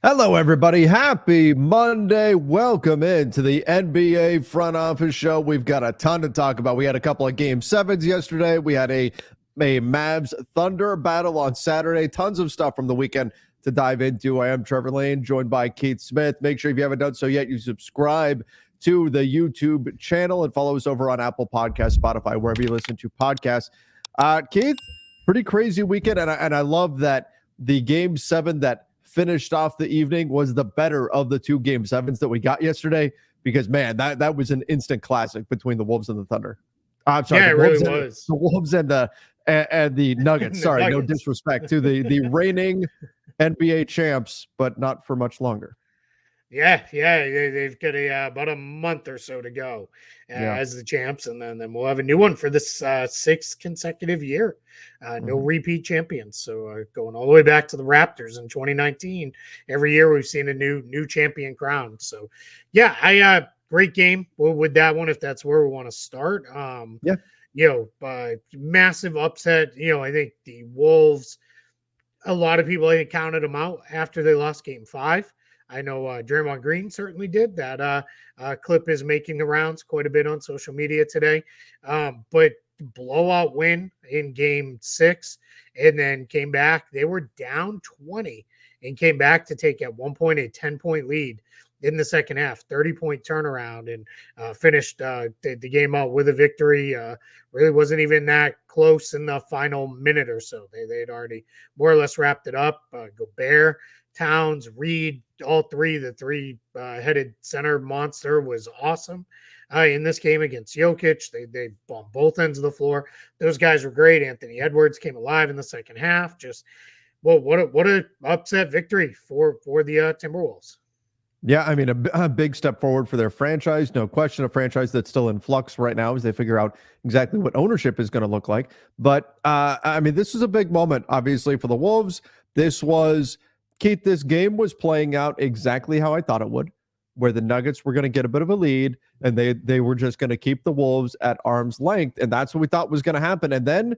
Hello, everybody. Happy Monday. Welcome into the NBA Front Office Show. We've got a ton to talk about. We had a couple of Game 7s yesterday. We had a Mavs Thunder battle on Saturday. Tons of stuff from the weekend to dive into. I am Trevor Lane, joined by Keith Smith. Make sure if you haven't done so yet, you subscribe to the YouTube channel and follow us over on Apple Podcasts, Spotify, wherever you listen to podcasts. Keith, pretty crazy weekend, and I love that the Game 7 that finished off the evening was the better of the two Game 7s that we got yesterday, because man, that was an instant classic between the Wolves and the Thunder. I'm sorry, yeah, it really was. The Wolves and the Nuggets. Sorry, Nuggets. No disrespect to the reigning NBA champs, but not for much longer. Yeah, they've got about a month or so to go as the champs, and then we'll have a new one for this sixth consecutive year. No repeat champions, so going all the way back to the Raptors in 2019. Every year we've seen a new champion crowned. So, yeah, great game with that one. If that's where we want to start, massive upset. I think the Wolves. A lot of people counted them out after they lost Game 5. I know Draymond Green certainly did. That clip is making the rounds quite a bit on social media today. But blowout win in Game 6, and then came back. They were down 20 and came back to take at one point a 10-point lead in the second half, 30-point turnaround, and finished the game out with a victory. Really wasn't even that close in the final minute or so. They'd already more or less wrapped it up. Gobert, Towns, Reed, all three, the three-headed center monster was awesome in this game against Jokic. They bombed both ends of the floor. Those guys were great. Anthony Edwards came alive in the second half. What a upset victory for the Timberwolves. Yeah, I mean, a big step forward for their franchise. No question, a franchise that's still in flux right now as they figure out exactly what ownership is going to look like. But, I mean, this was a big moment, obviously, for the Wolves. Keith, this game was playing out exactly how I thought it would, where the Nuggets were going to get a bit of a lead, and they were just going to keep the Wolves at arm's length, and that's what we thought was going to happen. And then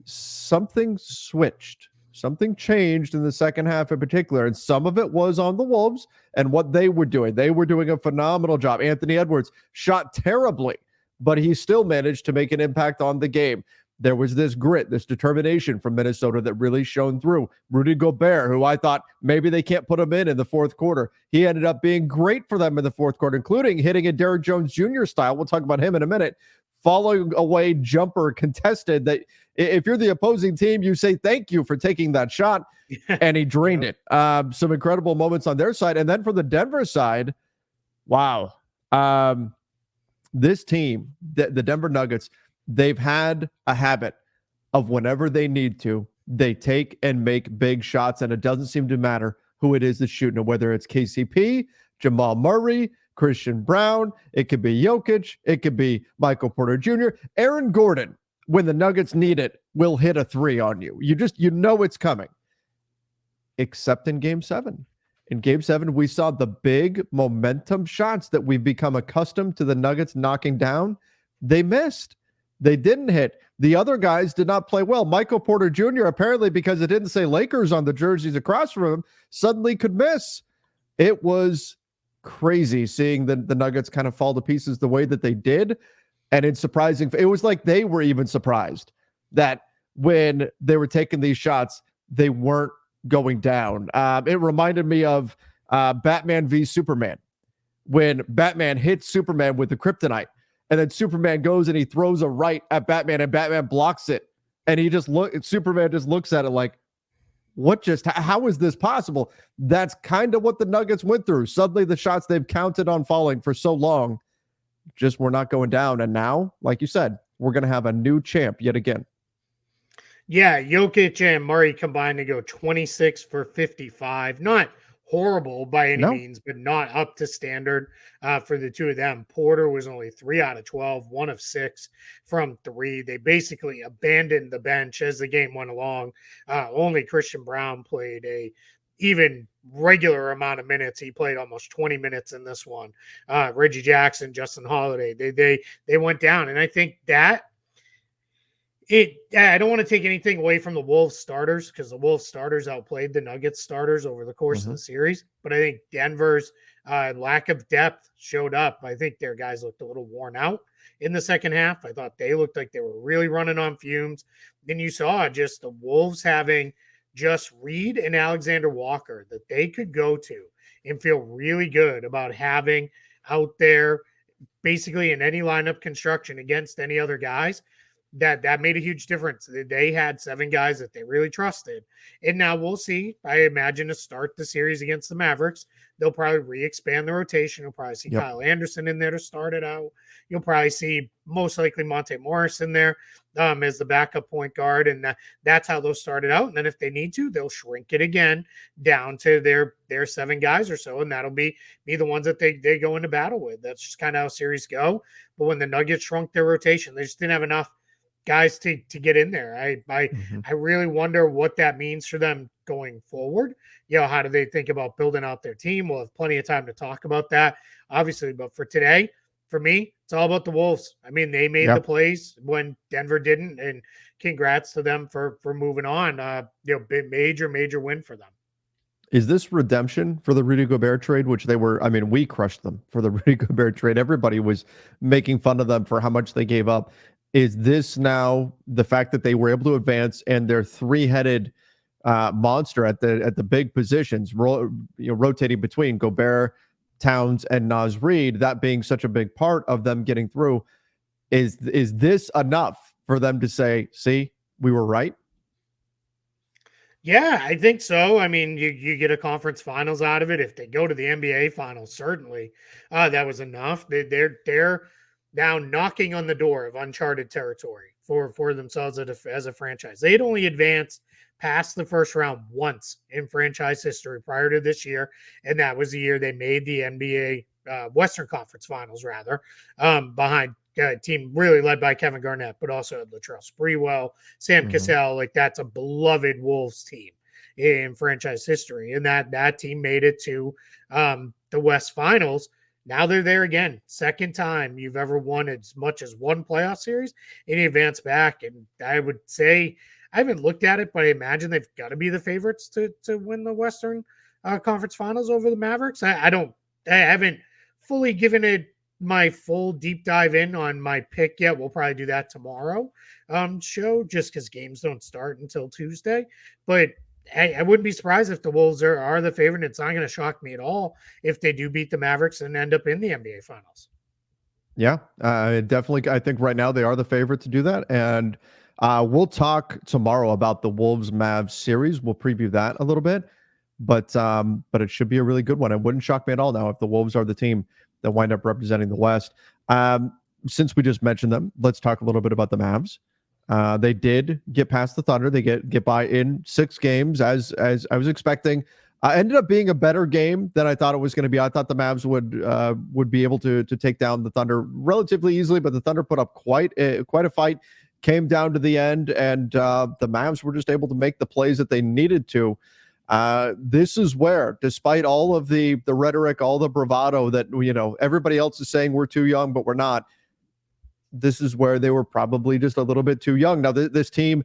something switched. Something changed in the second half in particular, and some of it was on the Wolves and what they were doing. They were doing a phenomenal job. Anthony Edwards shot terribly, but he still managed to make an impact on the game. There was this grit, this determination from Minnesota that really shone through. Rudy Gobert, who I thought maybe they can't put him in the fourth quarter. He ended up being great for them in the fourth quarter, including hitting a Derrick Jones Jr. style. We'll talk about him in a minute. Following away jumper contested that if you're the opposing team, you say thank you for taking that shot, and he drained it. Some incredible moments on their side. And then from the Denver side, wow. This team, the Denver Nuggets, they've had a habit of whenever they need to, they take and make big shots, and it doesn't seem to matter who it is that's shooting it, whether it's KCP, Jamal Murray, Christian Brown, it could be Jokic, it could be Michael Porter Jr., Aaron Gordon. When the Nuggets need it, will hit a three on you. You know it's coming. Except in Game 7. In Game 7, we saw the big momentum shots that we've become accustomed to the Nuggets knocking down. They missed. They didn't hit. The other guys did not play well. Michael Porter Jr., apparently because it didn't say Lakers on the jerseys across from him, suddenly could miss. It was crazy seeing the Nuggets kind of fall to pieces the way that they did. And it's surprising. It was like they were even surprised that when they were taking these shots, they weren't going down. It reminded me of Batman v Superman, when Batman hits Superman with the kryptonite, and then Superman goes and he throws a right at Batman, and Batman blocks it. And Superman just looks at it like, how is this possible? That's kind of what the Nuggets went through. Suddenly the shots they've counted on falling for so long just were not going down. And now, like you said, we're going to have a new champ yet again. Yeah, Jokic and Murray combined to go 26 for 55. Not horrible by any means, but not up to standard for the two of them. Porter was only 3 out of 12, 1 of 6 from 3. They basically abandoned the bench as the game went along. Only Christian Brown played a even regular amount of minutes. He played almost 20 minutes in this one. Reggie Jackson, Justin Holiday, they went down. And I think that I don't want to take anything away from the Wolves starters because the Wolves starters outplayed the Nuggets starters over the course of Mhm. the series. But I think Denver's lack of depth showed up. I think their guys looked a little worn out in the second half. I thought they looked like they were really running on fumes. Then you saw just the Wolves having just Reed and Alexander Walker that they could go to and feel really good about having out there basically in any lineup construction against any other guys. That made a huge difference. They had 7 guys that they really trusted. And now we'll see. I imagine to start the series against the Mavericks, they'll probably re-expand the rotation. You'll probably see Yep. Kyle Anderson in there to start it out. You'll probably see most likely Monte Morris in there as the backup point guard. And that's how they'll start it out. And then if they need to, they'll shrink it again down to their 7 guys or so. And that'll be the ones that they go into battle with. That's just kind of how series go. But when the Nuggets shrunk their rotation, they just didn't have enough guys to get in there. Mhm. I really wonder what that means for them going forward. How do they think about building out their team? We'll have plenty of time to talk about that, obviously. But for today, for me, it's all about the Wolves. I mean, they made the Yep. plays when Denver didn't, and congrats to them for moving on. Big major win for them. Is this redemption for the Rudy Gobert trade, which they were? I mean, we crushed them for the Rudy Gobert trade. Everybody was making fun of them for how much they gave up. Is this now the fact that they were able to advance and their three-headed monster at the big positions, rotating between Gobert, Towns, and Naz Reid, that being such a big part of them getting through? Is this enough for them to say, "See, we were right"? Yeah, I think so. I mean, you get a conference finals out of it. If they go to the NBA finals, certainly that was enough. They're now knocking on the door of uncharted territory for themselves as a franchise. They had only advanced past the first round once in franchise history prior to this year, and that was the year they made the NBA Western Conference Finals, rather, behind a team really led by Kevin Garnett, but also Latrell Sprewell, Sam Mhm. Cassell. Like, that's a beloved Wolves team in franchise history, and that team made it to the West Finals. Now they're there again. Second time you've ever won as much as one playoff series, and you advance back. And I would say, I haven't looked at it, but I imagine they've got to be the favorites to win the Western Conference Finals over the Mavericks. I haven't fully given it my full deep dive in on my pick yet. We'll probably do that tomorrow show, just because games don't start until Tuesday. But I wouldn't be surprised if the Wolves are the favorite. It's not going to shock me at all if they do beat the Mavericks and end up in the NBA Finals. Yeah, definitely. I think right now they are the favorite to do that, and we'll talk tomorrow about the Wolves Mavs series. We'll preview that a little bit, but it should be a really good one. It wouldn't shock me at all now if the Wolves are the team that wind up representing the West. Um, since we just mentioned them, let's talk a little bit about the Mavs. They did get past the Thunder. They get by in 6 games as I was expecting. Ended up being a better game than I thought it was going to be. I thought the Mavs would be able to take down the Thunder relatively easily, but the Thunder put up quite a fight. Came down to the end, and the Mavs were just able to make the plays that they needed to. This is where, despite all of the rhetoric, all the bravado that everybody else is saying we're too young, but we're not. This is where they were probably just a little bit too young. Now, this team,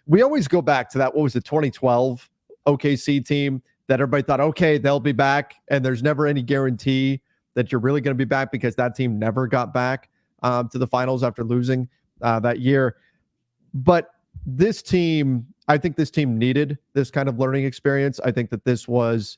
we always go back to that. What was it, 2012 OKC team that everybody thought, okay, they'll be back, and there's never any guarantee that you're really going to be back because that team never got back to the finals after losing that year. But this team, I think this team needed this kind of learning experience. I think that this was,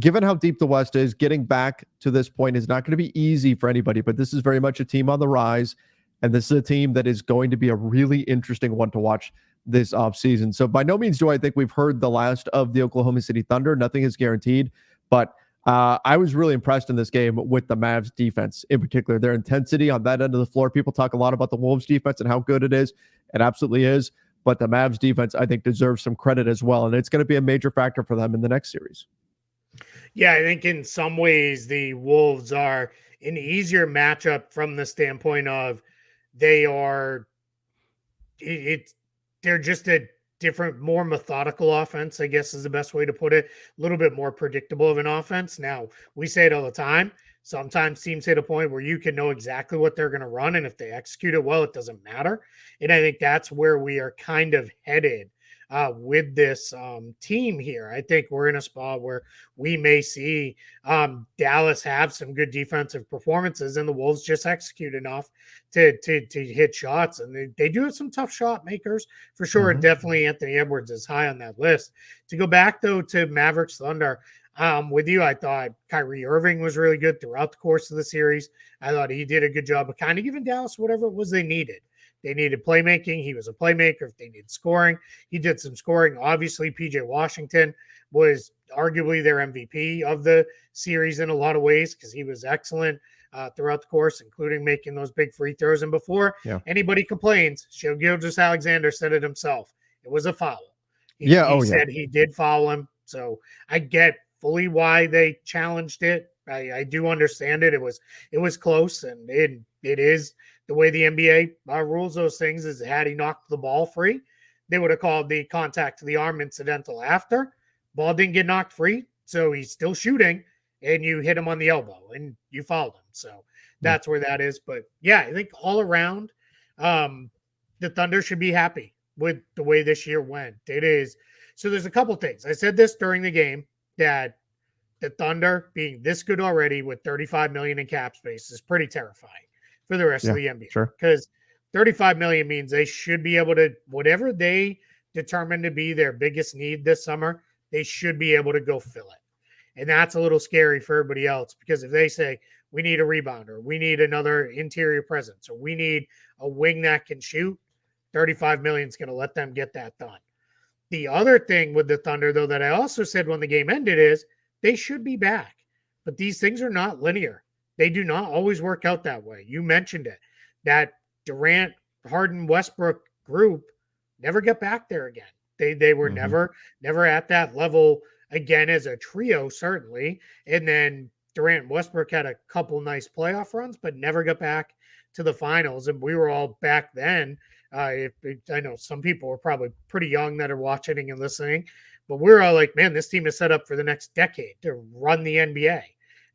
given how deep the West is, getting back to this point is not going to be easy for anybody, but this is very much a team on the rise. And this is a team that is going to be a really interesting one to watch this offseason. So by no means do I think we've heard the last of the Oklahoma City Thunder. Nothing is guaranteed. But I was really impressed in this game with the Mavs defense in particular. Their intensity on that end of the floor. People talk a lot about the Wolves defense and how good it is. It absolutely is. But the Mavs defense, I think, deserves some credit as well. And it's going to be a major factor for them in the next series. Yeah, I think in some ways the Wolves are an easier matchup from the standpoint of they are it's they're just a different, more methodical offense, I guess is the best way to put it. A little bit more predictable of an offense. Now, we say it all the time. Sometimes teams hit a point where you can know exactly what they're going to run, and if they execute it well, it doesn't matter. And I think that's where we are kind of headed with this team here. I think we're in a spot where we may see Dallas have some good defensive performances, and the Wolves just execute enough to hit shots. And they do have some tough shot makers for sure. Mhm. Definitely Anthony Edwards is high on that list. To go back though to Mavericks Thunder, with you, I thought Kyrie Irving was really good throughout the course of the series. I thought he did a good job of kind of giving Dallas whatever it was they needed. They needed playmaking. He was a playmaker. If they needed scoring, he did some scoring. Obviously, PJ Washington was arguably their MVP of the series in a lot of ways because he was excellent throughout the course, including making those big free throws. And before anybody complains, Shai Gilgeous-Alexander said it himself. It was a foul. He said he did foul him. So I get fully why they challenged it. I do understand it. It was close, and it is the way the NBA rules those things. Is had he knocked the ball free, they would have called the contact to the arm incidental after. Ball didn't get knocked free, so he's still shooting, and you hit him on the elbow, and you fouled him. So that's where that is. But yeah, I think all around, the Thunder should be happy with the way this year went. It is. So there's a couple things. I said this during the game that the Thunder being this good already with $35 million in cap space is pretty terrifying for the rest of the NBA. Sure. Because $35 million means they should be able to, whatever they determine to be their biggest need this summer, they should be able to go fill it. And that's a little scary for everybody else because if they say, we need a rebounder, we need another interior presence, or we need a wing that can shoot, $35 million is going to let them get that done. The other thing with the Thunder, though, that I also said when the game ended is they should be back. But these things are not linear. They do not always work out that way. You mentioned it. That Durant, Harden, Westbrook group never get back there again. They were never at that level again as a trio, certainly. And then Durant and Westbrook had a couple nice playoff runs, but never got back to the finals. And we were all back then. I know some people were probably pretty young that are watching and listening, but we're all like, man, this team is set up for the next decade to run the NBA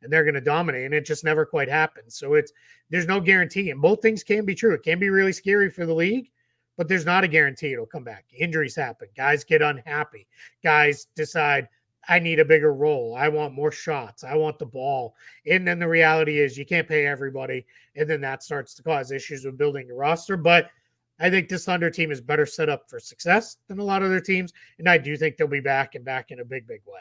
and they're going to dominate. And it just never quite happened. So there's no guarantee. And both things can be true. It can be really scary for the league, but there's not a guarantee it'll come back. Injuries happen. Guys get unhappy. Guys decide, I need a bigger role. I want more shots. I want the ball. And then the reality is you can't pay everybody. And then that starts to cause issues with building your roster. But I think this Thunder team is better set up for success than a lot of their teams. And I do think they'll be back and back in a big, big way.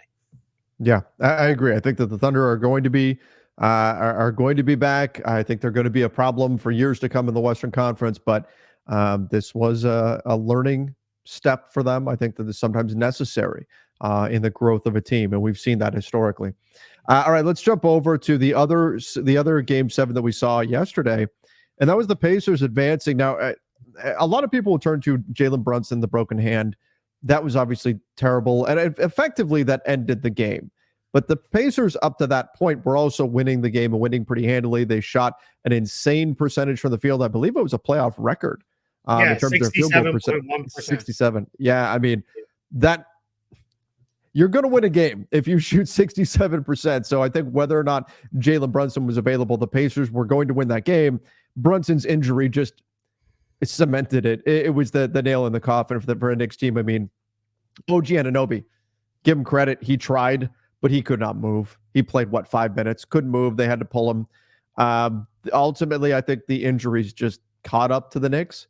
Yeah, I agree. I think that the Thunder are going to be back. I think they're going to be a problem for years to come in the Western Conference, but this was a learning step for them. I think that is sometimes necessary in the growth of a team, and we've seen that historically. All right, let's jump over to the other Game 7 that we saw yesterday, and that was the Pacers advancing. Now, a lot of people will turn to Jalen Brunson, the broken hand. That was obviously terrible, and effectively that ended the game. But the Pacers up to that point were also winning the game and winning pretty handily. They shot an insane percentage from the field. I believe it was a playoff record in terms of their field goal percentage. 67. Yeah, I mean, that you're going to win a game if you shoot 67%. So I think whether or not Jalen Brunson was available, the Pacers were going to win that game. Brunson's injury just cemented it. It was the nail in the coffin for a Knicks team. I mean, OG Anunoby, give him credit. He tried, but he could not move. He played, 5 minutes? Couldn't move. They had to pull him. Ultimately, I think the injuries just caught up to the Knicks,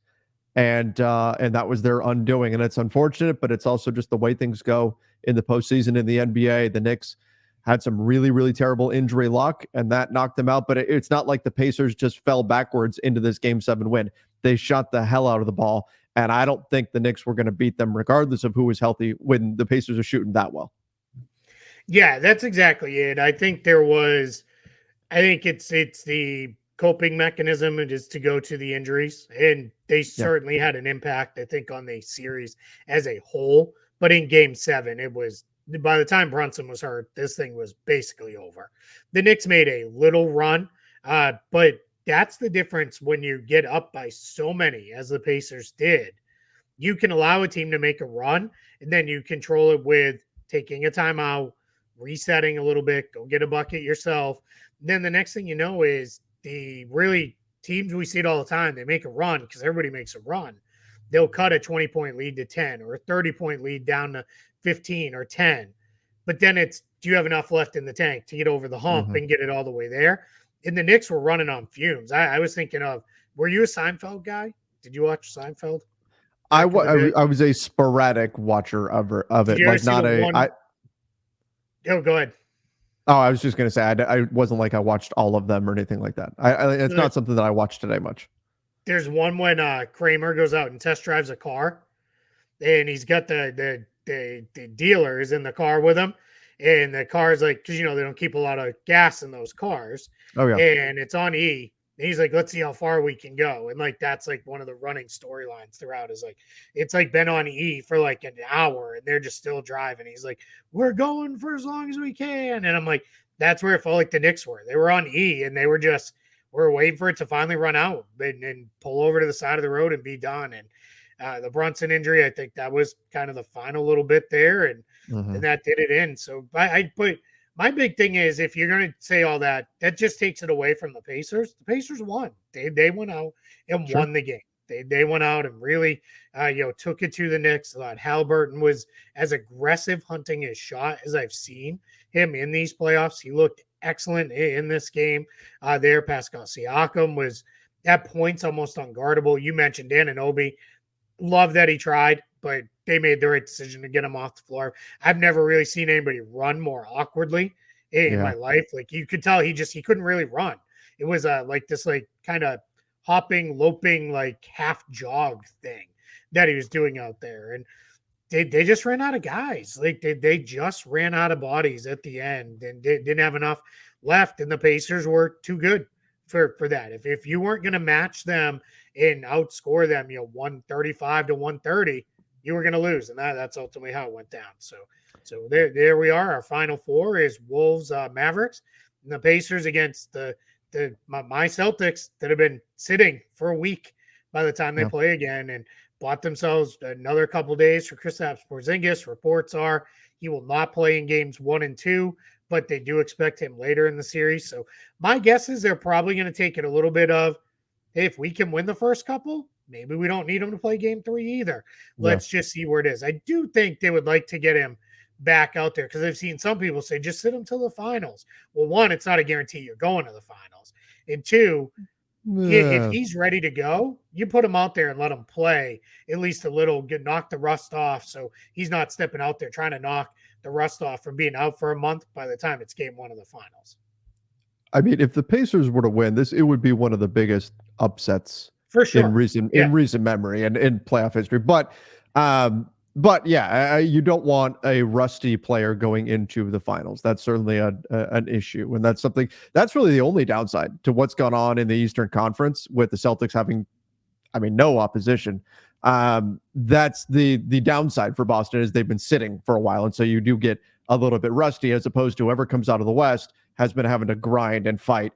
and that was their undoing. And it's unfortunate, but it's also just the way things go in the postseason in the NBA. The Knicks had some really, really terrible injury luck, and that knocked them out. But it's not like the Pacers just fell backwards into this Game 7 win. They shot the hell out of the ball, and I don't think the Knicks were going to beat them regardless of who was healthy when the Pacers are shooting that well. Yeah, that's exactly it. I think it's the coping mechanism and is to go to the injuries, and they certainly had an impact, I think, on the series as a whole. But in Game 7, it was, by the time Brunson was hurt, this thing was basically over. The Knicks made a little run, but that's the difference when you get up by so many, as the Pacers did. You can allow a team to make a run, and then you control it with taking a timeout, resetting a little bit, go get a bucket yourself. Then the next thing you know is the really teams, we see it all the time. They make a run because everybody makes a run. They'll cut a 20-point lead to 10 or a 30-point lead down to 15 or 10. But then it's, do you have enough left in the tank to get over the hump and get it all the way there? And the Knicks were running on fumes. I was thinking of, were you a Seinfeld guy? Did you watch Seinfeld? I was a sporadic watcher of Did it, you ever like see not the a. one? Oh, go ahead. Oh, I was just gonna say I wasn't like I watched all of them or anything like that. It's not something that I watch today much. There's one when Kramer goes out and test drives a car, and he's got the dealers in the car with him, and the car's like, because they don't keep a lot of gas in those cars. Oh yeah, and it's on E. And he's like, let's see how far we can go. And like that's like one of the running storylines throughout is like it's like been on E for like an hour and they're just still driving. He's like, we're going for as long as we can. And I'm like, that's where it felt like the Knicks were. They were on E and they were just we're waiting for it to finally run out and pull over to the side of the road and be done. And the Brunson injury, I think that was kind of the final little bit there, and that did it in. So I put my big thing is if you're going to say all that, that just takes it away from the Pacers. The Pacers won. They went out and won the game. They went out and really, took it to the Knicks. I thought Halliburton was as aggressive hunting his shot as I've seen him in these playoffs. He looked excellent in this game. There, Pascal Siakam was at points almost unguardable. You mentioned Anunoby. Love that he tried, but they made the right decision to get him off the floor. I've never really seen anybody run more awkwardly in my life. Like you could tell he couldn't really run. It was like this like kind of hopping, loping, like half jog thing that he was doing out there. And they just ran out of guys. Like they just ran out of bodies at the end and didn't have enough left. And the Pacers were too good for that. If you weren't going to match them and outscore them, 135 to 130, you were going to lose. And that's ultimately how it went down. So there we are. Our final four is Wolves, Mavericks, and the Pacers against my Celtics that have been sitting for a week by the time they play again and bought themselves another couple days for Kristaps Porzingis. Reports are he will not play in games 1 and 2, but they do expect him later in the series. So my guess is they're probably going to take it a little bit of, hey, if we can win the first couple, maybe we don't need him to play game 3 either. Let's just see where it is. I do think they would like to get him back out there because I've seen some people say just sit him till the finals. Well, one, it's not a guarantee you're going to the finals. And two, if he's ready to go, you put him out there and let him play at least a little, knock the rust off. So he's not stepping out there trying to knock the rust off from being out for a month by the time it's game 1 of the finals. I mean, if the Pacers were to win this, it would be one of the biggest upsets for sure in recent memory and in playoff history. But yeah, you don't want a rusty player going into the finals. That's certainly an issue, and that's something that's really the only downside to what's gone on in the Eastern Conference with the Celtics having, no opposition. That's the downside for Boston is they've been sitting for a while, and so you do get a little bit rusty as opposed to whoever comes out of the West has been having to grind and fight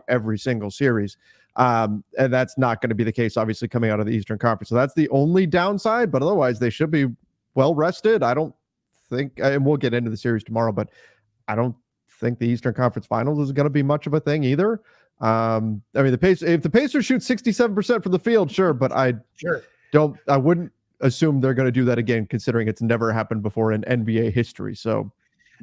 every single series. And that's not going to be the case, obviously, coming out of the Eastern Conference. So that's the only downside, but otherwise they should be well rested. I don't think, and we'll get into the series tomorrow, but I don't think the Eastern Conference Finals is going to be much of a thing either. If the Pacers shoot 67% from the field, sure, but I wouldn't assume they're going to do that again, considering it's never happened before in NBA history. So,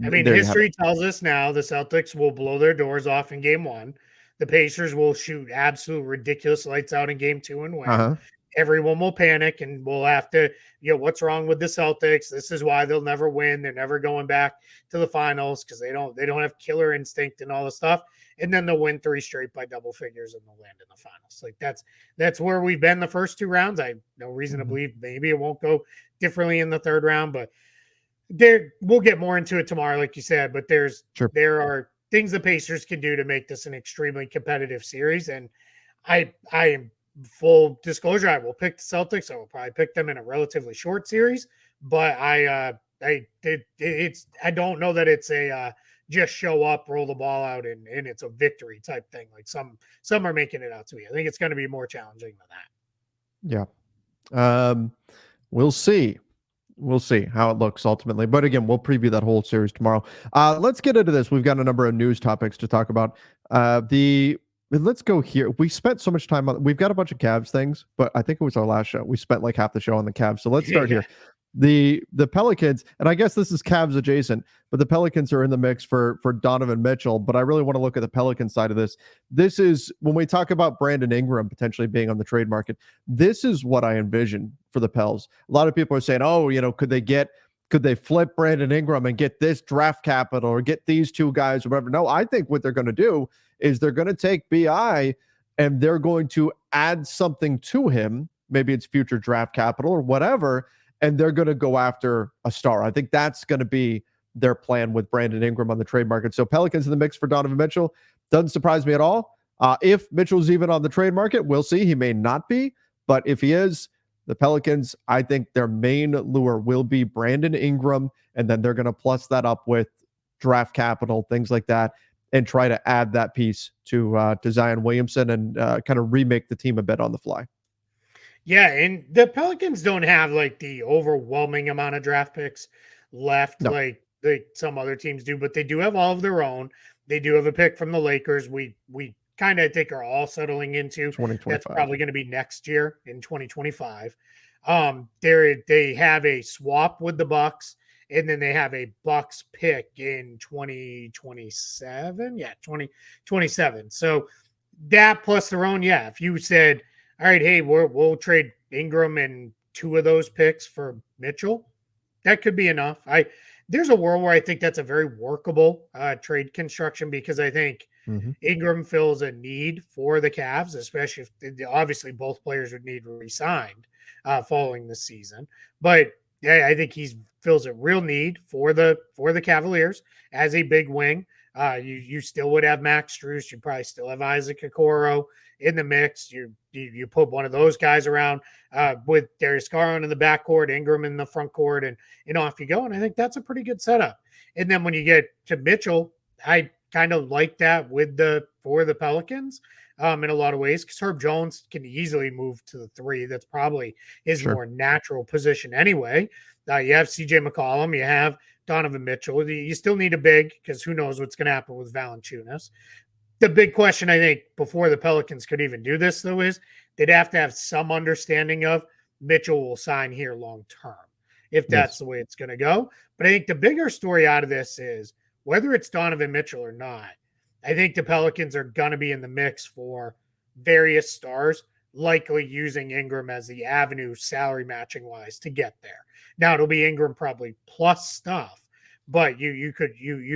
history tells us now the Celtics will blow their doors off in game 1. The Pacers will shoot absolute ridiculous lights out in game 2 and win. Everyone will panic and we'll have to, what's wrong with the Celtics? This is why they'll never win. They're never going back to the finals because they don't have killer instinct and all the stuff. And then they'll win 3 straight by double figures and they'll land in the finals. Like that's where we've been the first 2 rounds. I have no reason to believe maybe it won't go differently in the 3rd round, but we'll get more into it tomorrow, like you said, but there are things the Pacers can do to make this an extremely competitive series. And I am full disclosure. I will pick the Celtics. I will probably pick them in a relatively short series, but I don't know that it's a just show up, roll the ball out, and it's a victory type thing. Like some are making it out to be. I think it's going to be more challenging than that. Yeah. We'll see. We'll see how it looks ultimately. But again, we'll preview that whole series tomorrow. Let's get into this. We've got a number of news topics to talk about. Let's go here. We spent so much time on. We've got a bunch of Cavs things, but I think it was our last show. We spent like half the show on the Cavs. So let's start here. The Pelicans, and I guess this is Cavs adjacent, but the Pelicans are in the mix for Donovan Mitchell. But I really want to look at the Pelican side of this. This is when we talk about Brandon Ingram potentially being on the trade market. This is what I envision for the Pels. A lot of people are saying, oh, could they flip Brandon Ingram and get this draft capital or get these two guys or whatever? No, I think what they're going to do is they're going to take BI and they're going to add something to him. Maybe it's future draft capital or whatever. And they're going to go after a star. I think that's going to be their plan with Brandon Ingram on the trade market. So Pelicans in the mix for Donovan Mitchell. Doesn't surprise me at all. If Mitchell's even on the trade market, we'll see. He may not be. But if he is, the Pelicans, I think their main lure will be Brandon Ingram. And then they're going to plus that up with draft capital, things like that, and try to add that piece to Zion Williamson and kind of remake the team a bit on the fly. Yeah, and the Pelicans don't have like the overwhelming amount of draft picks left like some other teams do, but they do have all of their own. They do have a pick from the Lakers. We kind of think are all settling into 2025. That's probably going to be next year in 2025. They have a swap with the Bucks, and then they have a Bucks pick in 2027. Yeah, 2027. So that plus their own. Yeah, if you said, all right, hey, we'll trade Ingram and two of those picks for Mitchell, that could be enough. There's a world where I think that's a very workable trade construction because I think Ingram fills a need for the Cavs, especially if obviously both players would need re-signed following the season. But yeah, I think he fills a real need for the Cavaliers as a big wing. You still would have Max Strus. You probably still have Isaac Okoro in the mix. You put one of those guys around with Darius Garland in the backcourt, Ingram in the front court, and off you go. And I think that's a pretty good setup. And then when you get to Mitchell, I kind of like that for the Pelicans in a lot of ways because Herb Jones can easily move to the three. That's probably his more natural position anyway. You have CJ McCollum, you have Donovan Mitchell. You still need a big because who knows what's going to happen with Valanciunas. The big question, I think, before the Pelicans could even do this, though, is they'd have to have some understanding of Mitchell will sign here long term if that's the way it's going to go. But I think the bigger story out of this is whether it's Donovan Mitchell or not, I think the Pelicans are going to be in the mix for various stars, likely using Ingram as the avenue salary matching wise to get there. Now it'll be Ingram probably plus stuff, but you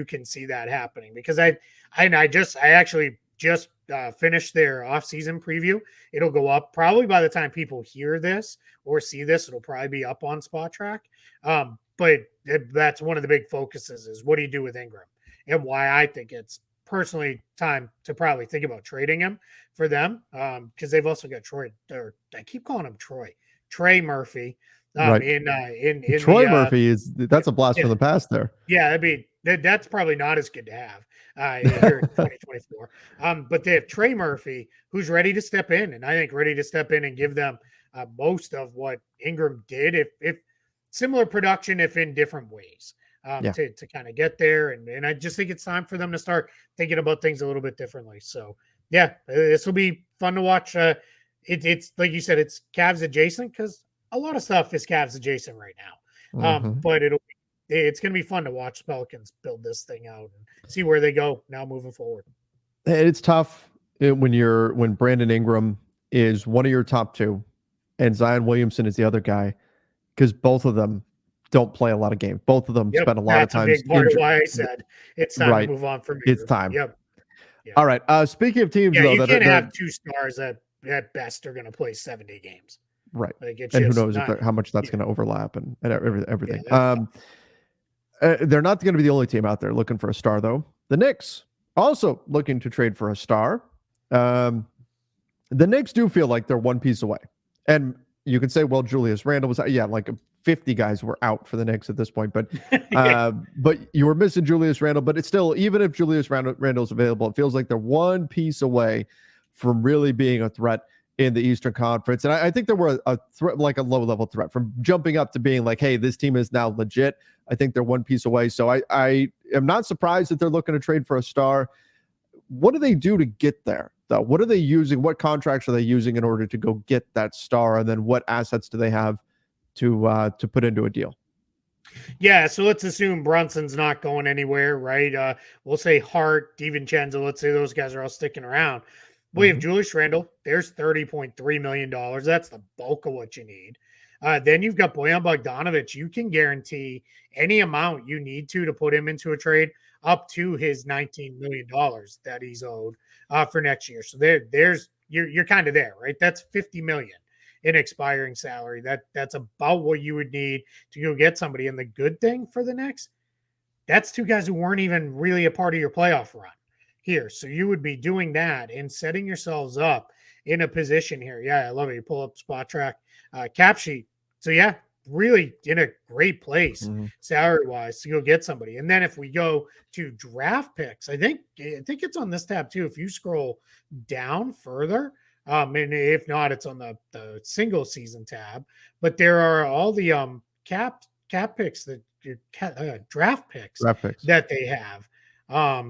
can see that happening because I actually just finished their offseason preview. It'll go up probably by the time people hear this or see this. It'll probably be up on Spot Track. But that's one of the big focuses is what do you do with Ingram and why I think it's personally time to probably think about trading him for them because they've also got Troy. I keep calling him Trey Murphy. Right. In Troy Murphy that's a blast from the past there. Yeah, that's probably not as good to have here in 2024. But they have Trey Murphy, who's ready to step in, and I think ready to step in and give them most of what Ingram did, if similar production, if in different ways, to kind of get there. And I just think it's time for them to start thinking about things a little bit differently. So yeah, this will be fun to watch. It's like you said, it's Cavs adjacent because a lot of stuff is Cavs adjacent right now. But it's going to be fun to watch the Pelicans build this thing out and see where they go now moving forward. It's tough when Brandon Ingram is one of your top two and Zion Williamson is the other guy because both of them don't play a lot of games. Both of them spend a lot of time. That's a big part of why I said it's time to move on from Ingram. It's time. Yep. All right. Speaking of teams, though, you can't have two stars that at best are going to play 70 games. Right. And who knows how much that's going to overlap and everything. They're not going to be the only team out there looking for a star, though. The Knicks also looking to trade for a star. The Knicks do feel like they're one piece away. And you can say, well, Julius Randle was, like 50 guys were out for the Knicks at this point. But but you were missing Julius Randle. But it's still, even if Julius Randle's available, it feels like they're one piece away from really being a threat in the Eastern Conference. And I think there were a threat, like a low-level threat from jumping up to being like, hey, this team is now legit. I think they're one piece away. So I am not surprised that they're looking to trade for a star. What do they do to get there, though? What are they using? What contracts are they using in order to go get that star? And then what assets do they have to put into a deal? Yeah, so let's assume Brunson's not going anywhere, right? We'll say Hart, DiVincenzo, let's say those guys are all sticking around. We have Julius Randle. There's $30.3 million. That's the bulk of what you need. Then you've got Bojan Bogdanovic. You can guarantee any amount you need to put him into a trade up to his $19 million that he's owed for next year. So you're kind of there, right? That's $50 million in expiring salary. That's about what you would need to go get somebody. And the good thing for the Knicks, that's two guys who weren't even really a part of your playoff run here. So you would be doing that and setting yourselves up in a position here. Yeah, I love it. You pull up Spot Track cap sheet. So yeah, really in a great place salary wise to go get somebody. And then if we go to draft picks, I think it's on this tab too. If you scroll down further, and if not, it's on the single season tab. But there are all the cap picks that draft picks that they have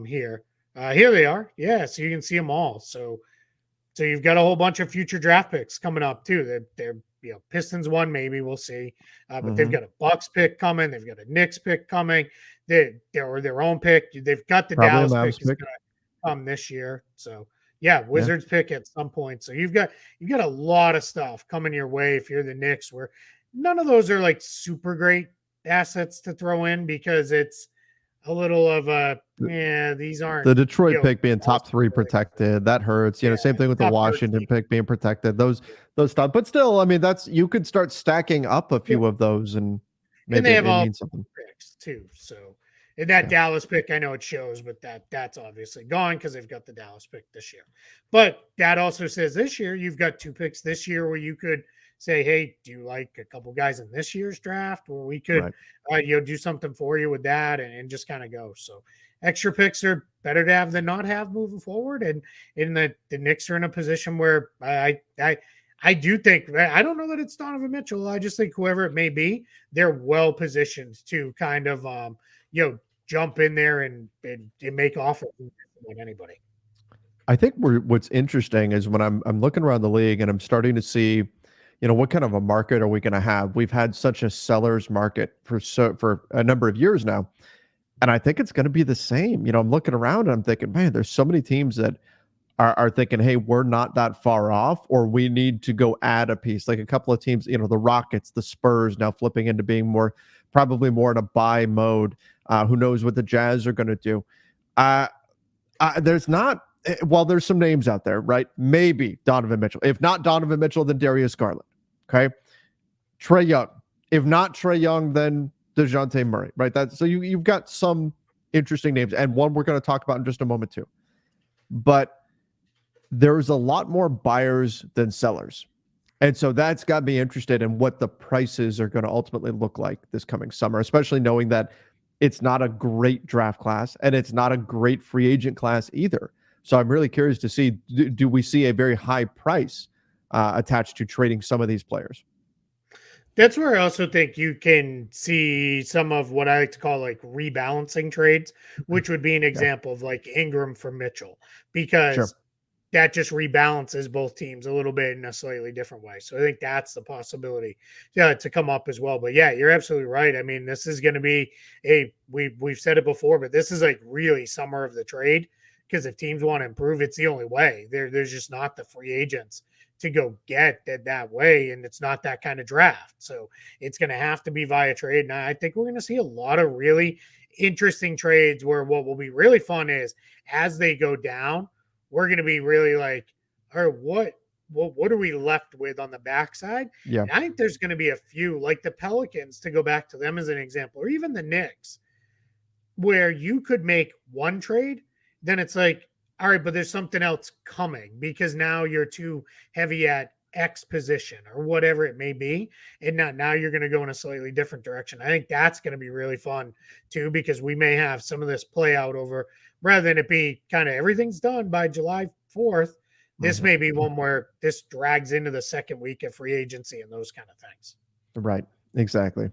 here. Here they are. Yeah, so you can see them all. So you've got a whole bunch of future draft picks coming up too. They're Pistons one, maybe we'll see. But they've got a Bucks pick coming. They've got a Knicks pick coming. They're their own pick. They've got the Dallas pick is going to come this year. So yeah, Wizards pick at some point. So you've got a lot of stuff coming your way if you're the Knicks, where none of those are like super great assets to throw in because it's a little of these aren't the Detroit pick being top 3 protected. That hurts. Same thing with the Washington pick being protected. Those stuff. But still, I mean, you could start stacking up a few of those and maybe they have it all means something picks too. So and that Dallas pick, I know it shows, but that's obviously gone because they've got the Dallas pick this year. But that also says this year you've got 2 picks this year where you could say, hey, do you like a couple guys in this year's draft where we could do something for you with that and just kind of go. So extra picks are better to have than not have moving forward. And in the Knicks are in a position where I do think, I don't know that it's Donovan Mitchell. I just think whoever it may be, they're well positioned to kind of jump in there and make offers with anybody. I think what's interesting is when I'm looking around the league and I'm starting to see, what kind of a market are we going to have? We've had such a seller's market for a number of years now, and I think it's going to be the same. I'm looking around and I'm thinking, man, there's so many teams that are thinking, hey, we're not that far off, or we need to go add a piece. Like a couple of teams, the Rockets, the Spurs now flipping into being probably more in a buy mode. Who knows what the Jazz are going to do? There's some names out there, right? Maybe Donovan Mitchell. If not Donovan Mitchell, then Darius Garland. Okay. Trae Young. If not Trae Young, then DeJounte Murray, right? So you've got some interesting names, and one we're going to talk about in just a moment too. But there's a lot more buyers than sellers. And so that's got me interested in what the prices are going to ultimately look like this coming summer, especially knowing that it's not a great draft class and it's not a great free agent class either. So I'm really curious to see, do we see a very high price attached to trading some of these players? That's where I also think you can see some of what I like to call like rebalancing trades, which would be an example of like Ingram for Mitchell, because that just rebalances both teams a little bit in a slightly different way. So I think that's the possibility to come up as well. But yeah, you're absolutely right. I mean, this is going to be we've said it before, but this is like really summer of the trade, because if teams want to improve, it's the only way. There's just not the free agents to go get that way, and it's not that kind of draft. So it's going to have to be via trade. And I think we're going to see a lot of really interesting trades where what will be really fun is as they go down, we're going to be really like, all right, what are we left with on the backside? Yeah. And I think there's going to be a few, like the Pelicans, to go back to them as an example, or even the Knicks, where you could make one trade, then it's like, all right, but there's something else coming because now you're too heavy at X position or whatever it may be. And now you're going to go in a slightly different direction. I think that's going to be really fun too, because we may have some of this play out over, rather than it be kind of everything's done by July 4th, This may be one where this drags into the second week of free agency and those kind of things. Right. Exactly.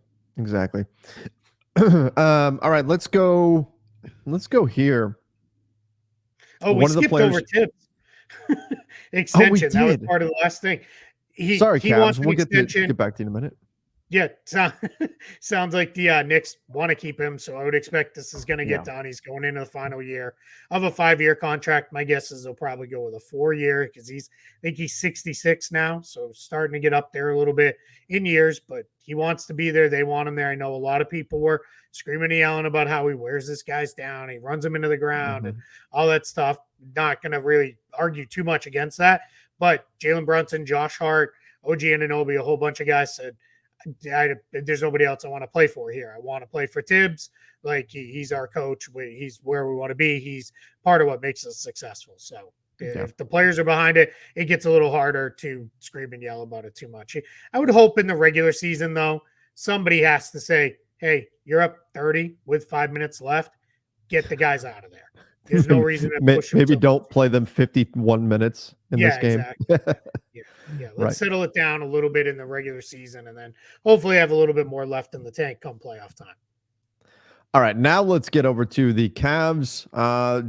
All right, let's go here. Oh, we One of the skipped players. over Tibbs Oh, we extension. That was did. part of the last thing. Sorry, He Cavs. wants an We'll extension. get back to you in a minute. Yeah, sounds like the Knicks want to keep him, so I would expect this is going to get done. He's going into the final year of a 5-year contract. My guess is they'll probably go with a 4-year because I think he's 66 now, so starting to get up there a little bit in years. But he wants to be there. They want him there. I know a lot of people were screaming and yelling about how he wears this guy's down, he runs him into the ground, and all that stuff. Not going to really argue too much against that. But Jalen Brunson, Josh Hart, OG Anunoby, a whole bunch of guys said, there's nobody else I want to play for here. I want to play for Tibbs. Like he's our coach. He's where we want to be. He's part of what makes us successful. So if the players are behind it, it gets a little harder to scream and yell about it too much. I would hope in the regular season, though, somebody has to say, hey, you're up 30 with 5 minutes left. Get the guys out of there. There's no reason to push them. Maybe don't play them 51 minutes in this game. Exactly. Let's settle it down a little bit in the regular season and then hopefully have a little bit more left in the tank come playoff time. All right, now let's get over to the Cavs.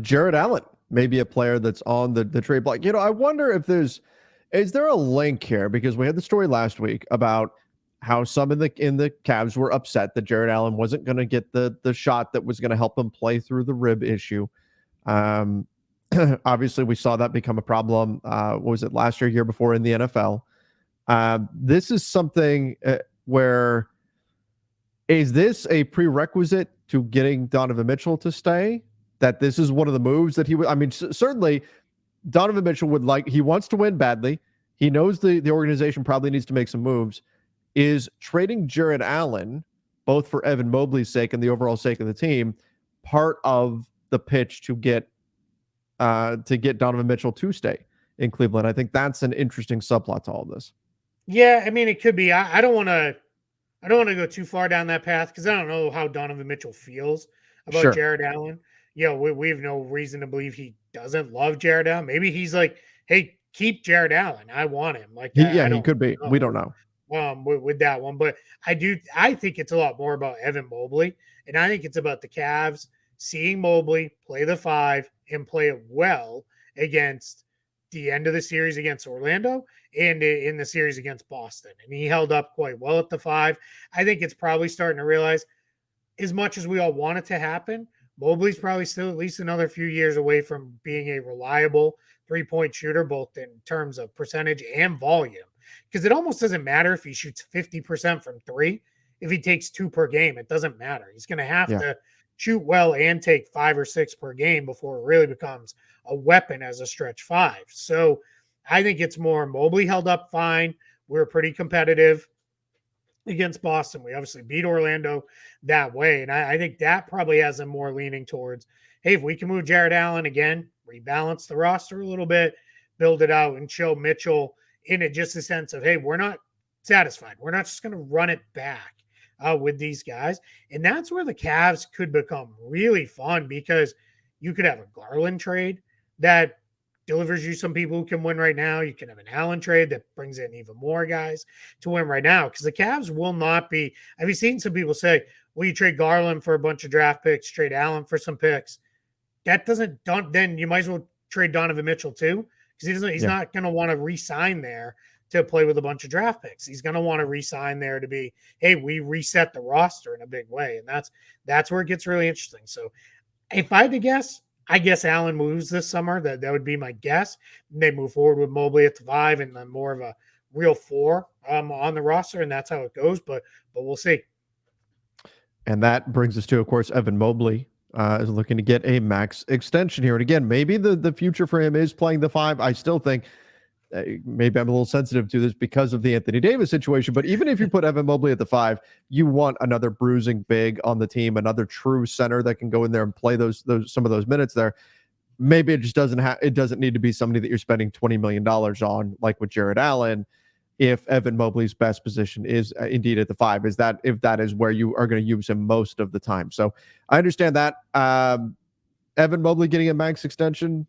Jarrett Allen, maybe a player that's on the trade block. I wonder if is there a link here? Because we had the story last week about how some in the Cavs were upset that Jarrett Allen wasn't going to get the shot that was going to help him play through the rib issue. Obviously, we saw that become a problem. What was it, last year before in the NFL? This is something where is this a prerequisite to getting Donovan Mitchell to stay? That this is one of the moves that he would. I mean, certainly Donovan Mitchell he wants to win badly. He knows the organization probably needs to make some moves. Is trading Jarrett Allen, both for Evan Mobley's sake and the overall sake of the team, part of the pitch to get Donovan Mitchell to stay in Cleveland? I think that's an interesting subplot to all this. Yeah, I mean, it could be. I don't want to go too far down that path because I don't know how Donovan Mitchell feels about Jarrett Allen. We have no reason to believe he doesn't love Jarrett Allen. Maybe he's like, hey, keep Jarrett Allen. I want him. Like, he could be. We don't know. With that one, but I think it's a lot more about Evan Mobley, and I think it's about the Cavs seeing Mobley play the 5 and play it well against the end of the series against Orlando and in the series against Boston. And he held up quite well at the 5. I think it's probably starting to realize, as much as we all want it to happen, Mobley's probably still at least another few years away from being a reliable 3-point shooter, both in terms of percentage and volume. Because it almost doesn't matter if he shoots 50% from 3. If he takes 2 per game, it doesn't matter. He's going to have to shoot well and take 5 or 6 per game before it really becomes a weapon as a stretch 5. So I think it's more Mobley held up fine. We were pretty competitive against Boston. We obviously beat Orlando that way. And I think that probably has them more leaning towards, hey, if we can move Jarrett Allen again, rebalance the roster a little bit, build it out and show Mitchell in it just a sense of, hey, we're not satisfied. We're not just going to run it back with these guys. And that's where the Cavs could become really fun because you could have a Garland trade that delivers you some people who can win right now. You can have an Allen trade that brings in even more guys to win right now because the Cavs will not be. Have you seen some people say, well, you trade Garland for a bunch of draft picks, trade Allen for some picks? That doesn't, then you might as well trade Donovan Mitchell too because he's not going to want to re-sign there to play with a bunch of draft picks. He's going to want to re-sign there to be, hey, we reset the roster in a big way. And that's where it gets really interesting. So if I had to guess, I guess Allen moves this summer. That would be my guess. They move forward with Mobley at the 5 and then more of a real 4 on the roster, and that's how it goes. But we'll see. And that brings us to, of course, Evan Mobley is looking to get a max extension here. And again, maybe the future for him is playing the 5. I still think maybe I'm a little sensitive to this because of the Anthony Davis situation. But even if you put Evan Mobley at the 5, you want another bruising big on the team, another true center that can go in there and play those some of those minutes there. Maybe it just doesn't need to be somebody that you're spending $20 million on, like with Jarrett Allen. If Evan Mobley's best position is indeed at the 5, if that is where you are going to use him most of the time. So I understand that. Evan Mobley getting a max extension,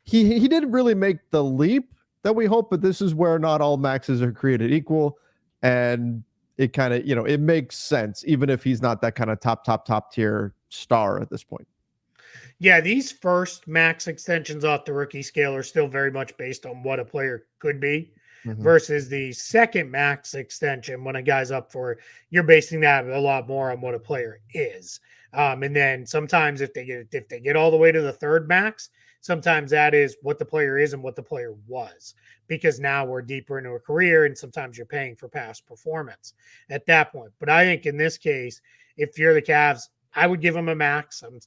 he didn't really make the leap that we hope, but this is where not all maxes are created equal, and it kind of, it makes sense even if he's not that kind of top tier star at this point. Yeah, these first max extensions off the rookie scale are still very much based on what a player could be versus the second max extension when a guy's up for it, you're basing that a lot more on what a player is. And then sometimes if they get all the way to the third max, sometimes that is what the player is and what the player was, because now we're deeper into a career and sometimes you're paying for past performance at that point. But I think in this case, if you're the Cavs, I would give them a max. I'm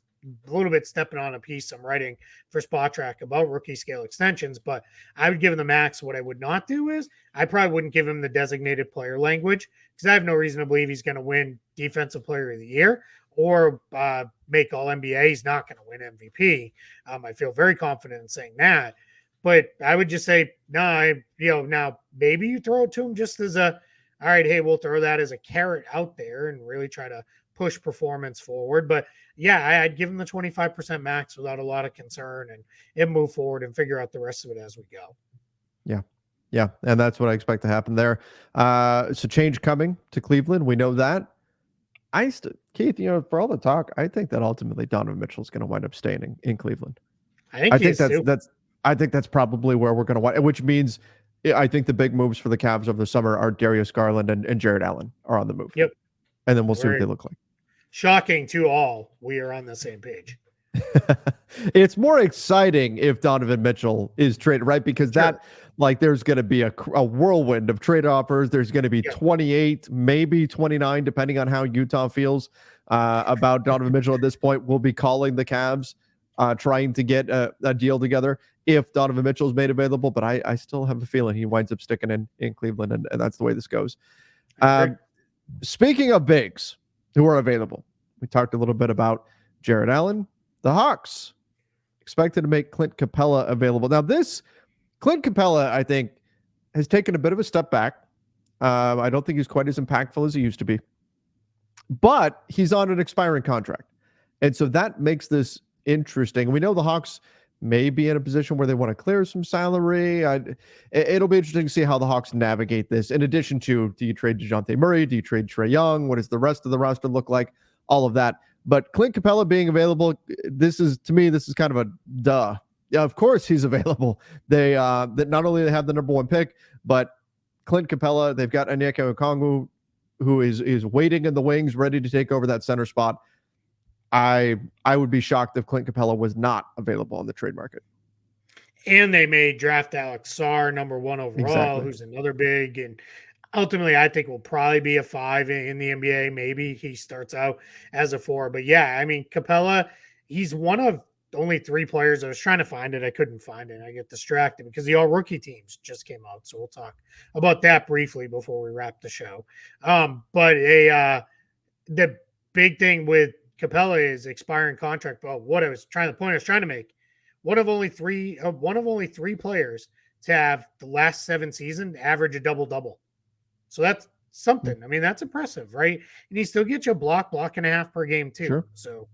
a little bit stepping on a piece I'm writing for Spot Track about rookie scale extensions, but I would give him the max. What I would not do is I probably wouldn't give him the designated player language, because I have no reason to believe he's going to win Defensive Player of the Year or make All NBA. He's not going to win MVP. I feel very confident in saying that, but I would just say, no, now maybe you throw it to him just as all right, hey, we'll throw that as a carrot out there and really try to push performance forward. But yeah, I'd give him the 25% max without a lot of concern and move forward and figure out the rest of it as we go. Yeah. Yeah. And that's what I expect to happen there. So change coming to Cleveland. We know that. Keith, for all the talk, I think that ultimately Donovan Mitchell is going to wind up staying in Cleveland. I think that's probably where we're going to wind, which means I think the big moves for the Cavs over the summer are Darius Garland and Jarrett Allen are on the move. Yep. And then we'll see what they look like. Shocking to all, we are on the same page. It's more exciting if Donovan Mitchell is traded, right? Because there's going to be a whirlwind of trade offers. There's going to be 28, maybe 29, depending on how Utah feels about Donovan Mitchell at this point. We'll be calling the Cavs, trying to get a deal together if Donovan Mitchell is made available. But I still have a feeling he winds up sticking in Cleveland, and that's the way this goes. Speaking of bigs who are available, we talked a little bit about Jarrett Allen. The Hawks expected to make Clint Capella available. Now, Clint Capella, I think, has taken a bit of a step back. I don't think he's quite as impactful as he used to be, but he's on an expiring contract. And so that makes this interesting. We know the Hawks may be in a position where they want to clear some salary. It'll be interesting to see how the Hawks navigate this. In addition to, do you trade DeJounte Murray? Do you trade Trae Young? What does the rest of the roster look like? All of that. But Clint Capella being available, this is kind of a duh. Yeah, of course he's available. They that not only they have the number one pick, but Clint Capella, they've got Onyeka Okongwu, who is waiting in the wings, ready to take over that center spot. I would be shocked if Clint Capella was not available on the trade market. And they may draft Alex Sarr, number 1 overall, who's another big. And ultimately, I think will probably be a 5 in the NBA. Maybe he starts out as a 4. But yeah, I mean, Capella, he's one of only 3 players. I was trying to find it. I couldn't find it. I get distracted because the all rookie teams just came out. So we'll talk about that briefly before we wrap the show. But the big thing with Capella is expiring contract. Well, what I was trying to make, one of only three players to have the last 7 seasons average a double-double. So that's something. I mean, that's impressive, right? And he still gets you a block and a half per game too. Sure. So,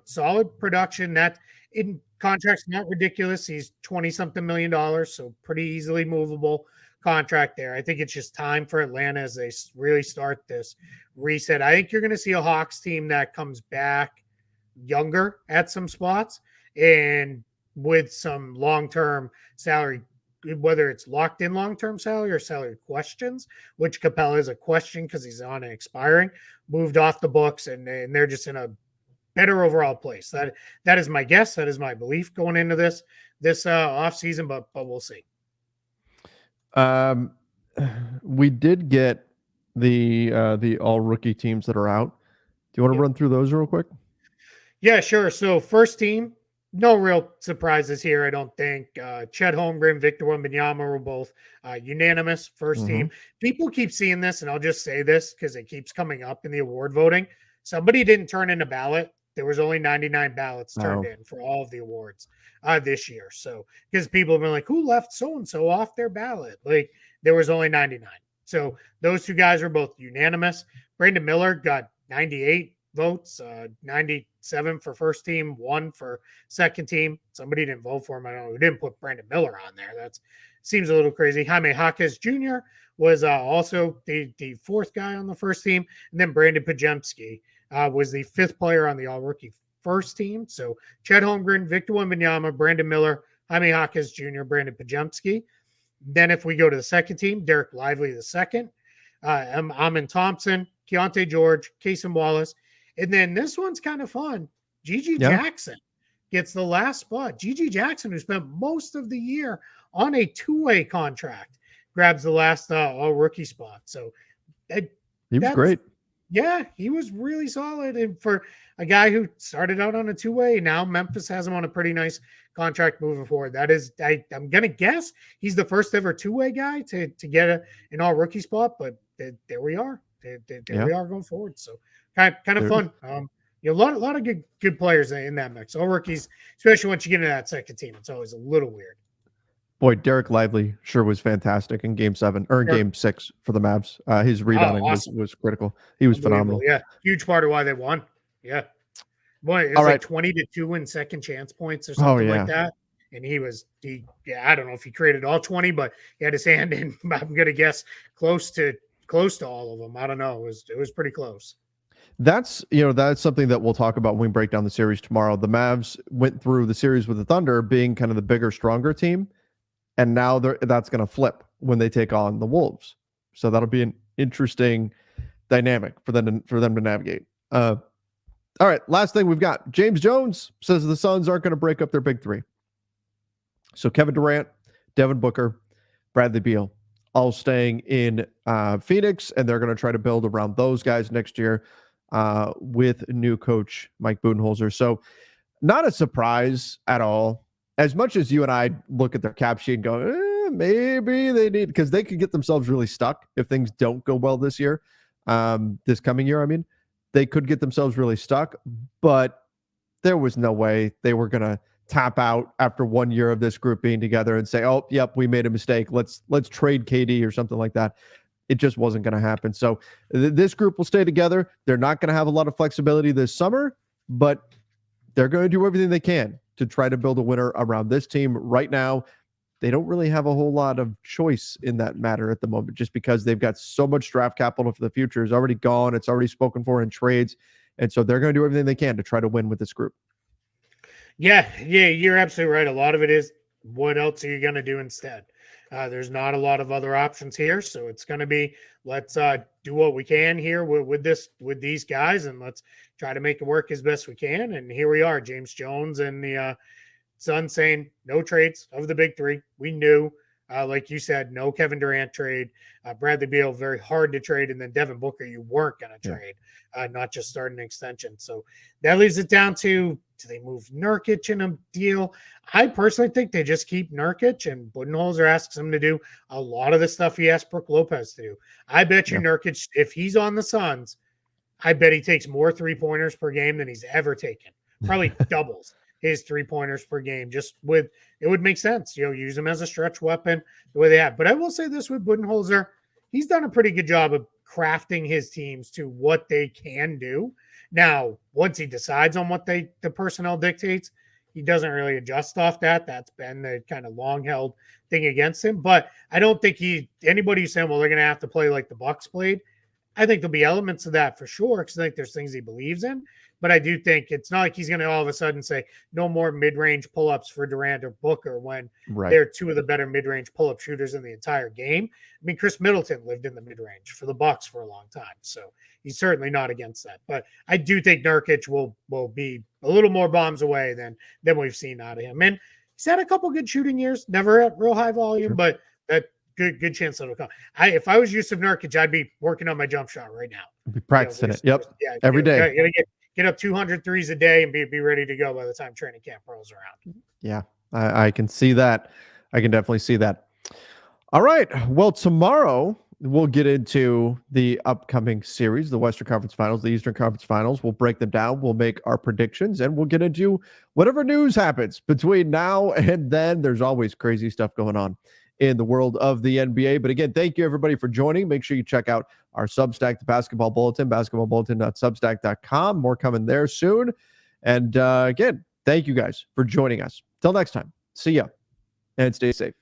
solid production. That in contract's not ridiculous. He's $20-something million, so pretty easily movable contract there. I think it's just time for Atlanta as they really start this reset. I think you're going to see a Hawks team that comes back younger at some spots and with some long-term salary, whether it's locked in long-term salary or salary questions, which Capella is a question because he's on an expiring, moved off the books, and they're just in a better overall place. That is my guess. That is my belief going into this offseason, but we'll see. We did get the all rookie teams that are out. Do you want to run through those real quick? Yeah, sure. So first team, no real surprises here, I don't think. Chet Holmgren, Victor Wembanyama were both unanimous first team. People keep seeing this, and I'll just say this because it keeps coming up in the award voting. Somebody didn't turn in a ballot. There was only 99 ballots turned in for all of the awards this year. So because people have been like, who left so-and-so off their ballot? Like, there was only 99. So those 2 guys were both unanimous. Brandon Miller got 98 votes, 97 for first team, 1 for second team. Somebody didn't vote for him. I don't know. We didn't put Brandon Miller on there. That seems a little crazy. Jaime Jaquez Jr. was also the fourth guy on the first team. And then Brandon Pajemski was the fifth player on the all-rookie first team. So Chet Holmgren, Victor Wembanyama, Brandon Miller, Jaime Jaquez Jr., Brandon Pajemski. Then if we go to the second team, Derek Lively the second, Amin Thompson, Keontae George, Cason Wallace. And then this one's kind of fun. Gigi Jackson gets the last spot. Gigi Jackson, who spent most of the year on a two-way contract, grabs the last all-rookie spot. So he was great. Yeah, he was really solid. And for a guy who started out on a two-way, now Memphis has him on a pretty nice contract moving forward. That is, I'm going to guess he's the first ever two-way guy to get an all-rookie spot, but there we are. There we are going forward. So kind of fun. A lot of good players in that mix. All rookies, especially once you get into that second team, it's always a little weird. Boy, Derek Lively sure was fantastic in Game 7 or in Game 6 for the Mavs. His rebounding was critical. He was phenomenal. Yeah, huge part of why they won. Yeah, boy, it was like 20-2 in second chance points or something like that. And I don't know if he created all 20, but he had his hand in. I'm gonna guess close to all of them. I don't know. It was pretty close. That's something that we'll talk about when we break down the series tomorrow. The Mavs went through the series with the Thunder being kind of the bigger, stronger team. And now that's going to flip when they take on the Wolves. So that'll be an interesting dynamic for them to navigate. All right, last thing we've got. James Jones says the Suns aren't going to break up their big three. So Kevin Durant, Devin Booker, Bradley Beal, all staying in Phoenix, and they're going to try to build around those guys next year with new coach Mike Budenholzer. So not a surprise at all. As much as you and I look at their cap sheet and go, maybe they need, because they could get themselves really stuck if things don't go well this year, this coming year. I mean, they could get themselves really stuck, but there was no way they were going to tap out after 1 year of this group being together and say, oh, yep, we made a mistake. Let's trade KD or something like that. It just wasn't going to happen. So this group will stay together. They're not going to have a lot of flexibility this summer, but they're going to do everything they can to try to build a winner around this team. Right now, they don't really have a whole lot of choice in that matter at the moment, just because they've got so much draft capital for the future is already gone. It's already spoken for in trades. And so they're going to do everything they can to try to win with this group. Yeah, you're absolutely right. A lot of it is, what else are you going to do instead? There's not a lot of other options here. So it's going to be, let's do what we can here with these guys, and let's try to make it work as best we can. And here we are, James Jones and the Suns saying no trades of the big three. We knew, like you said, no Kevin Durant trade. Bradley Beal, very hard to trade. And then Devin Booker, you weren't going to trade, not just start an extension. So that leaves it down to, do they move Nurkic in a deal? I personally think they just keep Nurkic, and Budenholzer asks him to do a lot of the stuff he asked Brook Lopez to do. I bet you Nurkic, if he's on the Suns, I bet he takes more three-pointers per game than he's ever taken. Probably doubles his three-pointers per game. It would make sense. Use him as a stretch weapon the way they have. But I will say this with Budenholzer, he's done a pretty good job of crafting his teams to what they can do. Now, once he decides on what the personnel dictates, he doesn't really adjust off that. That's been the kind of long-held thing against him. But I don't think anybody who's saying, well, they're going to have to play like the Bucks played, I think there'll be elements of that for sure, because I think there's things he believes in. But I do think it's not like he's going to all of a sudden say no more mid-range pull-ups for Durant or Booker when they're two of the better mid-range pull-up shooters in the entire game. I mean, Chris Middleton lived in the mid-range for the Bucks for a long time, so he's certainly not against that. But I do think Nurkic will be a little more bombs away than we've seen out of him. And he's had a couple good shooting years, never at real high volume, but that good chance that'll come. If I was Yusuf Nurkic, I'd be working on my jump shot right now. Be practicing it. Yep. Every day. Get up 200 threes a day and be ready to go by the time training camp rolls around. Yeah, I can see that. I can definitely see that. All right. Well, tomorrow we'll get into the upcoming series, the Western Conference Finals, the Eastern Conference Finals. We'll break them down. We'll make our predictions, and we'll get into whatever news happens between now and then. There's always crazy stuff going on in the world of the NBA. But again, thank you everybody for joining. Make sure you check out our Substack, the Basketball Bulletin, basketballbulletin.substack.com. More coming there soon. And again, thank you guys for joining us. Till next time, see ya and stay safe.